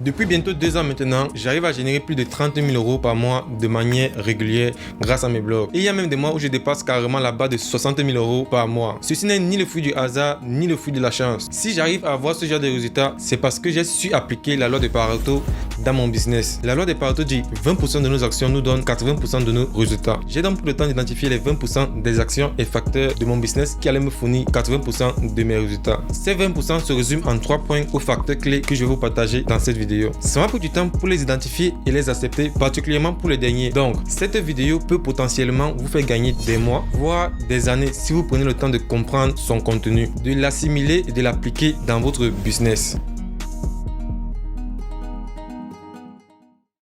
Depuis bientôt 2 ans maintenant, j'arrive à générer plus de 30 000 € par mois de manière régulière grâce à mes blogs. Et il y a même des mois où je dépasse carrément la barre de 60 000 € par mois. Ceci n'est ni le fruit du hasard, ni le fruit de la chance. Si j'arrive à avoir ce genre de résultats, c'est parce que j'ai su appliquer la loi de Pareto dans mon business. La loi de Pareto dit 20% de nos actions nous donnent 80% de nos résultats. J'ai donc pris le temps d'identifier les 20% des actions et facteurs de mon business qui allaient me fournir 80% de mes résultats. Ces 20% se résument en 3 points aux facteurs clés que je vais vous partager dans cette vidéo. Ça m'a pris du temps pour les identifier et les accepter, particulièrement pour les derniers. Donc, cette vidéo peut potentiellement vous faire gagner des mois, voire des années si vous prenez le temps de comprendre son contenu, de l'assimiler et de l'appliquer dans votre business.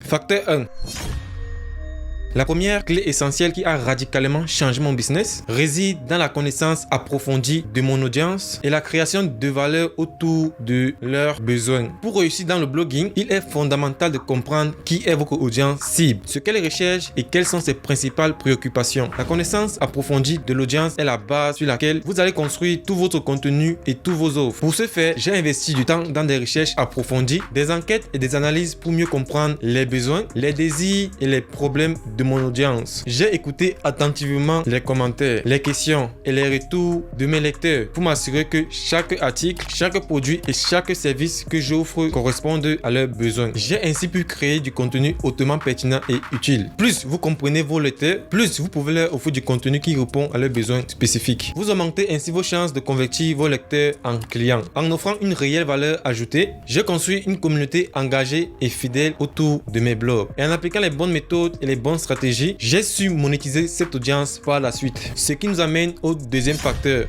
Facteur 1. La première clé essentielle qui a radicalement changé mon business réside dans la connaissance approfondie de mon audience et la création de valeur autour de leurs besoins. Pour réussir dans le blogging, il est fondamental de comprendre qui est votre audience cible, ce qu'elle recherche et quelles sont ses principales préoccupations. La connaissance approfondie de l'audience est la base sur laquelle vous allez construire tout votre contenu et tous vos offres. Pour ce faire, j'ai investi du temps dans des recherches approfondies, des enquêtes et des analyses pour mieux comprendre les besoins, les désirs et les problèmes de mon audience. J'ai écouté attentivement les commentaires, les questions et les retours de mes lecteurs pour m'assurer que chaque article, chaque produit et chaque service que j'offre correspondent à leurs besoins. J'ai ainsi pu créer du contenu hautement pertinent et utile. Plus vous comprenez vos lecteurs, plus vous pouvez leur offrir du contenu qui répond à leurs besoins spécifiques. Vous augmentez ainsi vos chances de convertir vos lecteurs en clients. En offrant une réelle valeur ajoutée, j'ai construit une communauté engagée et fidèle autour de mes blogs. Et en appliquant les bonnes méthodes et les bonnes stratégies, j'ai su monétiser cette audience par la suite. Ce qui nous amène au deuxième facteur.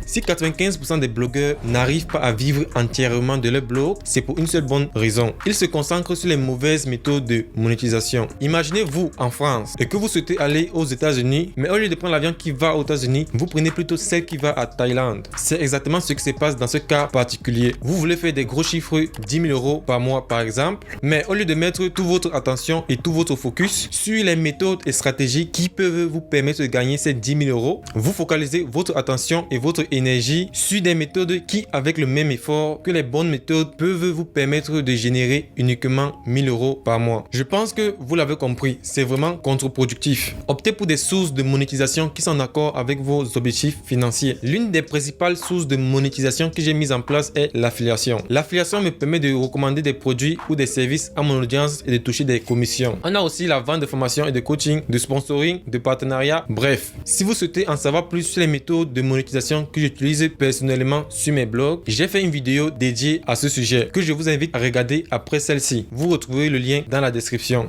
Si 95% des blogueurs n'arrivent pas à vivre entièrement de leur blog, c'est pour une seule bonne raison. Ils se concentrent sur les mauvaises méthodes de monétisation. Imaginez-vous en France et que vous souhaitez aller aux États-Unis, mais au lieu de prendre l'avion qui va aux États-Unis, vous prenez plutôt celle qui va à Thaïlande. C'est exactement ce qui se passe dans ce cas particulier. Vous voulez faire des gros chiffres, 10 000 € par mois par exemple, mais au lieu de mettre toute votre attention et tout votre focus sur les méthodes et stratégies qui peuvent vous permettre de gagner ces 10 000 €, vous focalisez votre attention et votre énergie sur des méthodes qui, avec le même effort que les bonnes méthodes, peuvent vous permettre de générer uniquement 1 000 € par mois. Je pense que vous l'avez compris, c'est vraiment contre-productif. Optez pour des sources de monétisation qui sont en accord avec vos objectifs financiers. L'une des principales sources de monétisation que j'ai mise en place est l'affiliation. L'affiliation me permet de recommander des produits ou des services à mon audience et de toucher des commissions. On a aussi la vente de formation et de coaching, de sponsoring, de partenariat. Bref, si vous souhaitez en savoir plus sur les méthodes de monétisation que j'utilise personnellement sur mes blogs, j'ai fait une vidéo dédiée à ce sujet que je vous invite à regarder après celle-ci. Vous retrouvez le lien dans la description.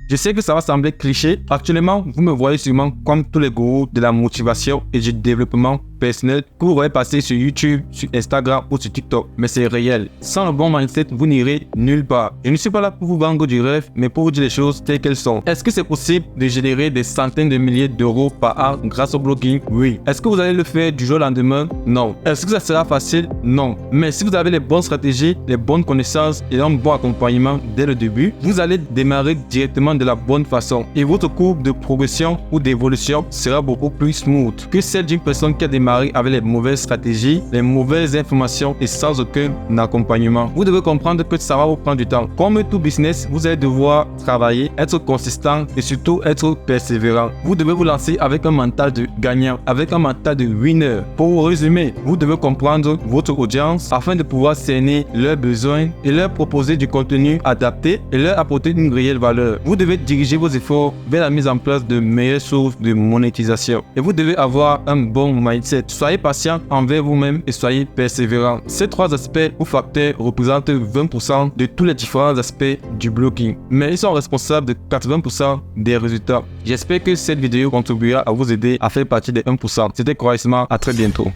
Je sais que ça va sembler cliché. Actuellement, vous me voyez sûrement comme tous les gourous de la motivation et du développement personnel que vous voyez passer sur YouTube, sur Instagram ou sur TikTok. Mais c'est réel. Sans le bon mindset, vous n'irez nulle part. Je ne suis pas là pour vous vendre du rêve, mais pour vous dire les choses telles qu'elles sont. Est-ce que c'est possible de générer des centaines de milliers d'euros par an grâce au blogging? Oui. Est-ce que vous allez le faire du jour au lendemain? Non. Est-ce que ça sera facile? Non. Mais si vous avez les bonnes stratégies, les bonnes connaissances et un bon accompagnement dès le début, vous allez démarrer directement de la bonne façon. Et votre courbe de progression ou d'évolution sera beaucoup plus smooth que celle d'une personne qui a démarré avec les mauvaises stratégies, les mauvaises informations et sans aucun accompagnement. Vous devez comprendre que ça va vous prendre du temps. Comme tout business, vous allez devoir travailler, être consistant et surtout être persévérant. Vous devez vous lancer avec un mental de gagnant, avec un mental de winner. Pour vous résumer, vous devez comprendre votre audience afin de pouvoir cerner leurs besoins et leur proposer du contenu adapté et leur apporter une réelle valeur. Vous devez diriger vos efforts vers la mise en place de meilleures sources de monétisation. Et vous devez avoir un bon mindset. Soyez patient envers vous-même et soyez persévérant. Ces 3 aspects ou facteurs représentent 20% de tous les différents aspects du blogging. Mais ils sont responsables de 80% des résultats. J'espère que cette vidéo contribuera à vous aider à faire partie des 1%. C'était Croissement, à très bientôt.